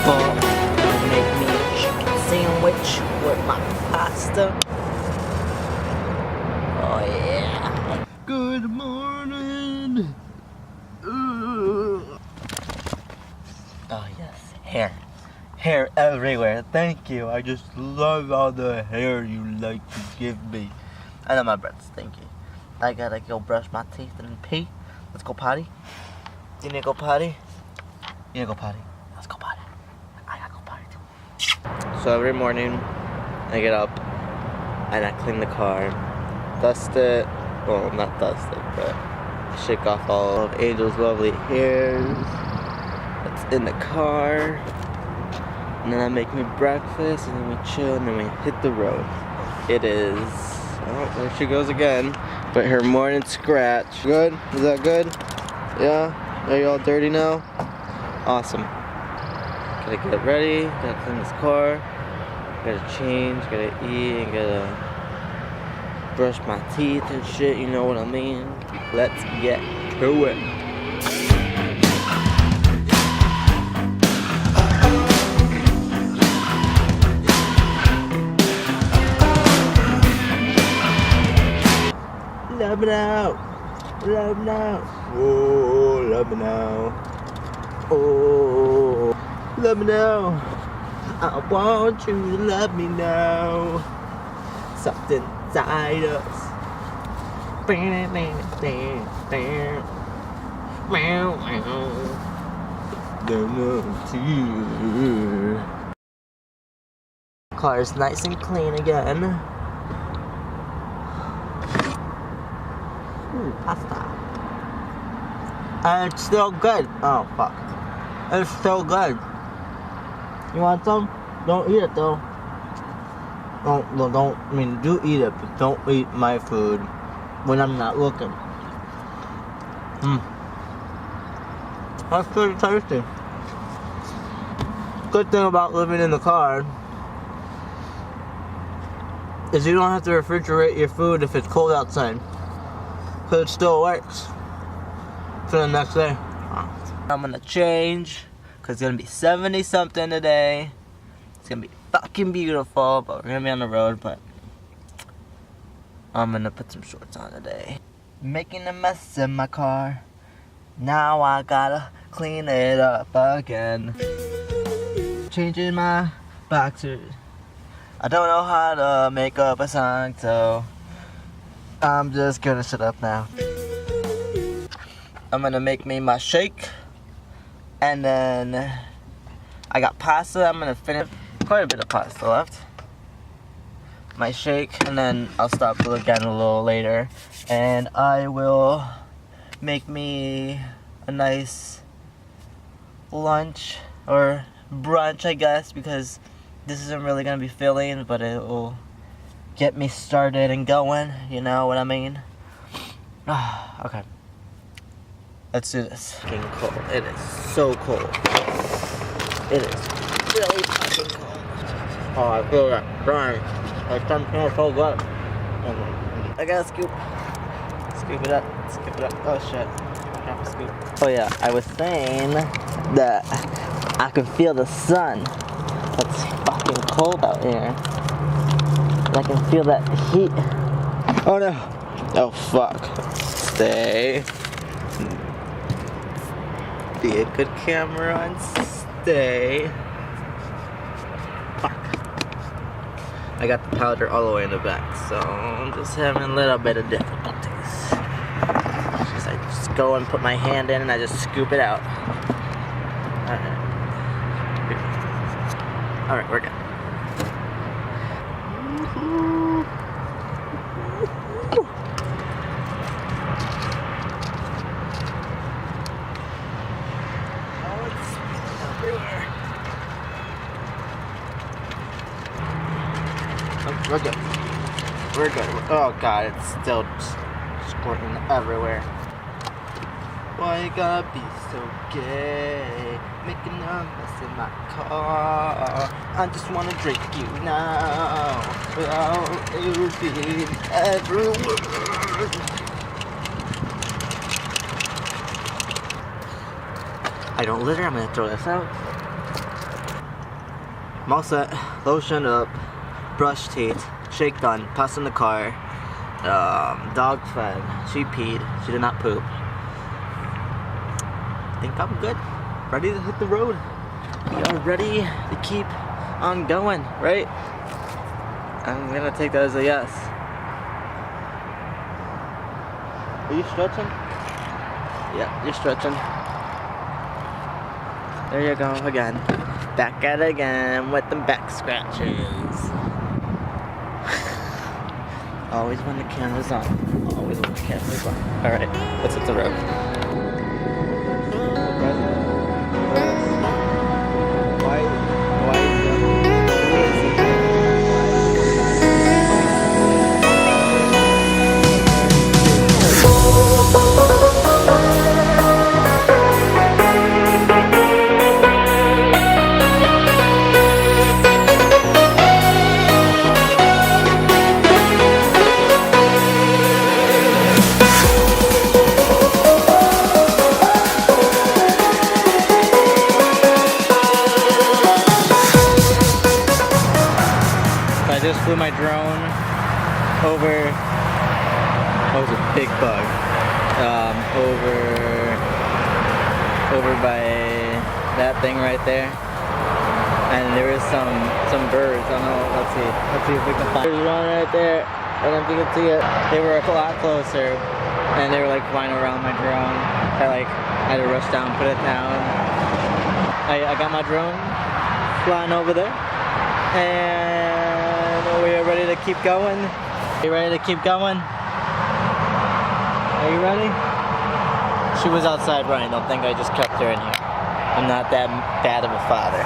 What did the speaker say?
But make me a chicken sandwich with my pasta. Oh yeah. Good morning. Oh yes, hair. Hair everywhere. Thank you. I just love all the hair you like to give me. I know my breaths. Thank you. I gotta go brush my teeth and pee. Let's go potty. You need to go potty? You need to go potty. Let's go potty. I gotta go potty too. So every morning, I get up and I clean the car, dust it. Well, not dust it, but shake off all of Angel's lovely hairs that's in the car. And then I make me breakfast, and then we chill, and then we hit the road. It is, oh, there she goes again. But her morning scratch. Good? Is that good? Yeah? Are you all dirty now? Awesome. Gotta get ready, gotta clean this car, gotta change, gotta eat, and gotta brush my teeth and shit, you know what I mean? Let's get to it. Love me now, love me now, oh, love me now, oh, love me now, I want you to love me now, something inside us, car is nice and clean again. Pasta. And it's still good. Oh fuck. It's still good. You want some? Don't eat it though. I mean, do eat it, but don't eat my food when I'm not looking. That's pretty tasty. Good thing about living in the car is you don't have to refrigerate your food if it's cold outside. It still works for the next day. I'm gonna change because it's gonna be 70 something today. It's gonna be fucking beautiful, but we're gonna be on the road. But I'm gonna put some shorts on today. Making a mess in my car. Now I gotta clean it up again. Changing my boxers. I don't know how to make up a song, so I'm just gonna shut up now. I'm gonna make me my shake, and then I got pasta. I'm gonna finish quite a bit of pasta left. My shake, and then I'll stop again a little later, and I will make me a nice lunch or brunch, I guess, because this isn't really gonna be filling, but it will get me started and going, you know what I mean? Okay. Let's do this. It's fucking cold. It is so cold. It is really fucking cold. Oh, I feel that burn. My tongue feels so good. I gotta scoop. Scoop it up. Scoop it up. Oh shit. I have to scoop. Oh yeah, I was saying that I can feel the sun. It's fucking cold out here. I can feel that heat. Oh no. Oh fuck. Stay. Be a good camera and stay. Fuck. I got the powder all the way in the back, so I'm just having a little bit of difficulties. I just go and put my hand in and I just scoop it out. Alright, we're good. We're good. We're good. Oh god, it's still squirting everywhere. Why you gotta be so gay? Making a mess in my car. I just wanna drink you now. Without you being everywhere. I don't litter, I'm gonna throw this out. I'm all set. Lotion up, brush teeth, shake done, pass in the car. Dog fed. She peed. She did not poop. I think I'm good. Ready to hit the road. We are ready to keep on going, right? I'm gonna take that as a yes. Are you stretching? Yeah, you're stretching. There you go again. Back at it again with the back scratches. Always when the camera's on. Always when the camera's on. Alright, let's hit the road. I just flew my drone over, oh, it was a big bug, over by that thing right there, and there was some birds. I don't know, let's see if we can find. There's one right there, I don't know if you can see it. They were a lot closer, and they were like flying around my drone. I had to rush down, put it down. I got my drone flying over there, and we are ready to keep going. Are you ready to keep going? Are you ready? She was outside running. Don't think I just kept her in here. I'm not that bad of a father.